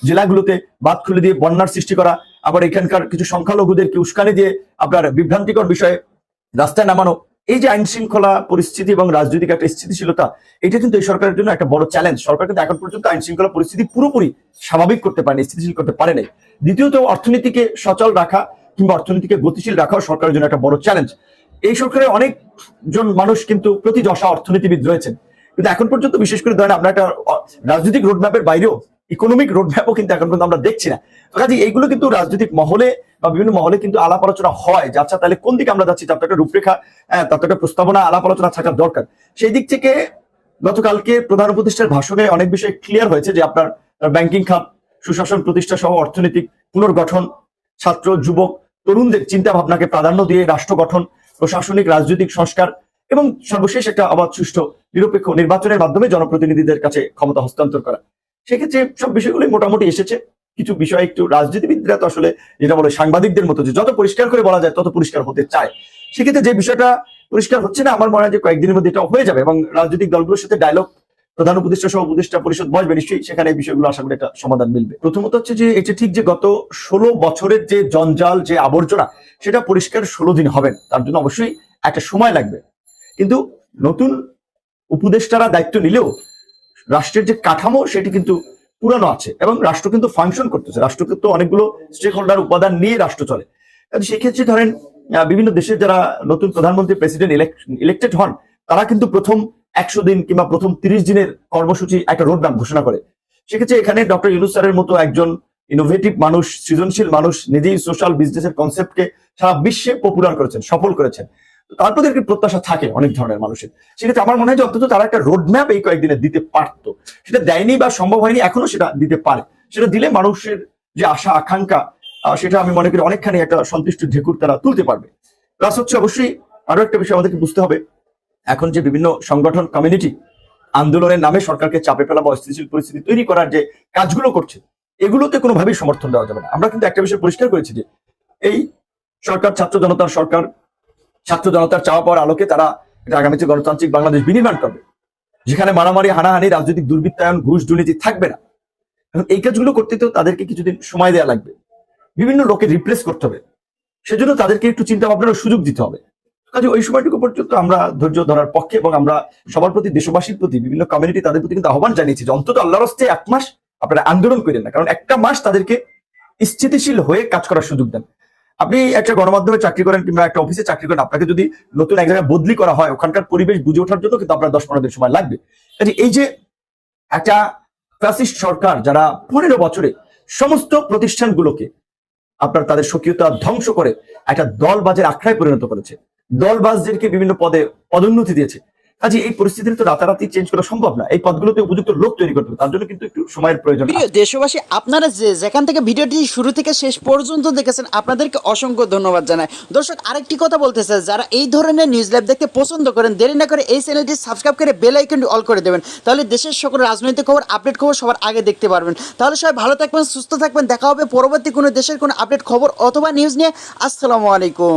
জেলাগুলোতে বাঁধ খুলে দিয়ে বন্যার সৃষ্টি করা, আবার এখানকার কিছু সংখ্যালঘুদেরকে উস্কানি দিয়ে আপনার বিভ্রান্তিকর বিষয়ে রাস্তায় নামানো, এই যে আইন শৃঙ্খলা পরিস্থিতি এবং রাজনৈতিক একটা স্থিতিশীলতা, এটা কিন্তু এই সরকারের জন্য একটা বড় চ্যালেঞ্জ। সরকার কিন্তু এখন পর্যন্ত আইন শৃঙ্খলা পরিস্থিতি পুরোপুরি স্বাভাবিক করতে পারেনি, স্থিতিশীল করতে পারে নাই। দ্বিতীয়ত, অর্থনীতিকে সচল রাখা কিংবা অর্থনীতিকে গতিশীল রাখাও সরকারের জন্য একটা বড় চ্যালেঞ্জ। এই সরকারের অনেকজন মানুষ কিন্তু প্রতিযশা অর্থনীতিবিদ রয়েছেন, কিন্তু এখন পর্যন্ত বিশেষ করে ধরেন আমরা একটা রাজনৈতিক রোডম্যাপের বাইরেও ইকোনমিক রোডম্যাপও কিন্তু এখন পর্যন্ত আমরা দেখছি না। কাজে এইগুলো কিন্তু রাজনৈতিক মহলে বা বিভিন্ন মহলে কিন্তু আলাপ আলোচনা হয় যে আচ্ছা তাহলে কোন দিকে আমরা যাচ্ছি, তার তো একটা রূপরেখা, তার তো একটা প্রস্তাবনা, আলাপ আলোচনা থাকার দরকার। সেই দিক থেকে গতকালকে প্রধান উপদেষ্টার ভাষণে অনেক বিষয় ক্লিয়ার হয়েছে যে আপনার ব্যাংকিং খাত, সুশাসন প্রতিষ্ঠা সহ অর্থনৈতিক পুনর্গঠন, ছাত্র যুবক তরুণদের চিন্তা ভাবনাকে প্রাধান্য দিয়ে রাষ্ট্র গঠন, প্রশাসনিক রাজনৈতিক সংস্কার এবং সর্বশেষ একটা অবাধ সুষ্ঠু নিরপেক্ষ নির্বাচনের মাধ্যমে জনপ্রতিনিধিদের কাছে ক্ষমতা হস্তান্তর করা। সেক্ষেত্রে সব বিষয়গুলি মোটামুটি এসেছে। কিছু বিষয় একটু রাজনীতিবিদরা তো আসলে যেটা বলে সাংবাদিকদের মতো যে যত পরিষ্কার করে বলা যায় তত পরিষ্কার হতে চায়। সেক্ষেত্রে যে বিষয়টা পরিষ্কার হচ্ছে না, আমার মনে হয় যে কয়েকদিনের মধ্যে এটা হয়ে যাবে এবং রাজনৈতিক দলগুলোর সাথে ডায়লগ প্রধান উপদেষ্টা সহ উপদেষ্টা পরিষদ বসবে, নিশ্চয়ই সেখানে এই বিষয়গুলো আশা করি একটা সমাধান মিলবে। প্রথমত হচ্ছে যে এটা ঠিক যে গত 16 বছরের যে জঞ্জাল, যে আবর্জনা, সেটা পরিষ্কার 16 দিন হবে না, তার জন্য অবশ্যই একটা সময় লাগবে। কিন্তু নতুন উপদেষ্টারা দায়িত্ব নিলেও রাষ্ট্রের যে কাঠামো সেটি কিন্তু পুরানো আছে এবং রাষ্ট্র কিন্তু ফাংশন করতেছে। রাষ্ট্র কিন্তু অনেকগুলো স্টেক হোল্ডার উপাদান নিয়ে রাষ্ট্র চলে। সেক্ষেত্রে ধরেন বিভিন্ন দেশের যারা নতুন প্রধানমন্ত্রী প্রেসিডেন্ট ইলেক্টেড হন, তারা কিন্তু প্রথম 100 দিন কিংবা প্রথম 30 দিনের কর্মসূচি একটা রোডম্যাপ ঘোষণা করে। সেক্ষেত্রে এখানে ডক্টর ইউনূস স্যারের মতো একজন ইনোভেটিভ মানুষ, সৃজনশীল মানুষ, নিজেই সোশ্যাল বিজনেসের কনসেপ্টকে সারা বিশ্বে পপুলার করেছেন, সফল করেছেন। তারপর একটি প্রত্যাশা থাকে অনেক ধরনের মানুষের। সেক্ষেত্রে আমার মনে হয় যে অন্তত তারা একটা রোডম্যাপ এই কয়েকদিনে দিতে পারতো, সেটা দেয়নি বা সম্ভব হয়নি, এখনো সেটা দিতে পারে। সেটা দিলে মানুষের যে আশা আকাঙ্ক্ষা, সেটা আমি মনে করি অনেকখানি একটা সন্তুষ্টির ঢেকুর তারা তুলতে পারবে। প্লাস হচ্ছে অবশ্যই আরো একটা বিষয় আমাদেরকে বুঝতে হবে, এখন যে বিভিন্ন সংগঠন কমিউনিটি আন্দোলনের নামে সরকারকে চাপে ফেলা বা অস্থিতিশীল পরিস্থিতি তৈরি করার যে কাজগুলো করছে, এগুলোতে কোনোভাবেই সমর্থন দেওয়া যাবে না। আমরা কিন্তু একটা বিষয় পরিষ্কার করেছি যে এই সরকার ছাত্র জনতার সরকার, ছাত্র জনতার চাওয়া পাওয়ার আলোকে তারা আগামীতে গণতান্ত্রিক বাংলাদেশ বিনির্মাণ করবে, যেখানে মারামারি, হানাহানি, রাজনৈতিক দুর্বৃত্তায়ন, ঘুষ দুর্নীতি থাকবে না। এখন এই কাজগুলো করতে তো তাদেরকে কিছুদিন সময় দেওয়া লাগবে, বিভিন্ন লোকে রিপ্লেস করতে হবে, সেজন্য তাদেরকে একটু চিন্তা ভাবনার সুযোগ দিতে হবে। কাজে ওই সময়টুকু পর্যন্ত আমরা ধৈর্য ধরার পক্ষে এবং আমরা সবার প্রতি, দেশবাসীর প্রতি, বিভিন্ন কমিউনিটি তাদের প্রতি কিন্তু আহ্বান জানিয়েছি যে অন্তত আল্লাহর হস্তে 1 মাস আপনারা আন্দোলন করেন না, কারণ একটা মাস তাদেরকে স্থিতিশীল হয়ে কাজ করার সুযোগ দেন। আপনি একটা গণমাধ্যমে চাকরি করেন কিংবা একটা অফিসে চাকরি করেন, আপনাকে যদি নতুন এক জায়গায় বদলি করা হয়, ওখানকার পরিবেশ বুঝে ওঠার জন্য কিন্তু আপনার 10-15 দিন সময় লাগবে। কাজে এই যে একটা ফ্যাসিস্ট সরকার যারা 15 বছরে সমস্ত প্রতিষ্ঠানগুলোকে আপনার তাদের স্বকীয়তা ধ্বংস করে একটা দলবাজের আখড়ায় পরিণত করেছে, দলবাজদেরকে বিভিন্ন পদে পদোন্নতি দিয়েছে। কাজে এই পরিস্থিতি তো রাতারাতি চেঞ্জ করা সম্ভব না। এই পদগুলোতে উপযুক্ত লোক তৈরি করতে হবে, তার জন্য কিন্তু একটু সময়ের প্রয়োজন। দেশবাসী, আপনারা যেখান থেকে ভিডিওটি শুরু থেকে শেষ পর্যন্ত দেখেছেন, আপনাদেরকে অসংখ্য ধন্যবাদ জানাই। দর্শক, আরেকটি কথা বলতে চাই, যারা এই ধরনের নিউজ লাইভ দেখতে পছন্দ করেন, দেরি না করে এই চ্যানেলটি সাবস্ক্রাইব করে বেল আইকনটি অল করে দেবেন, তাহলে দেশের সকল রাজনৈতিক খবর, আপডেট খবর সবার আগে দেখতে পারবেন। তাহলে সবাই ভালো থাকবেন, সুস্থ থাকবেন, দেখা হবে পরবর্তী কোনো দেশের কোনো আপডেট খবর অথবা নিউজ নিয়ে। আসসালামু আলাইকুম।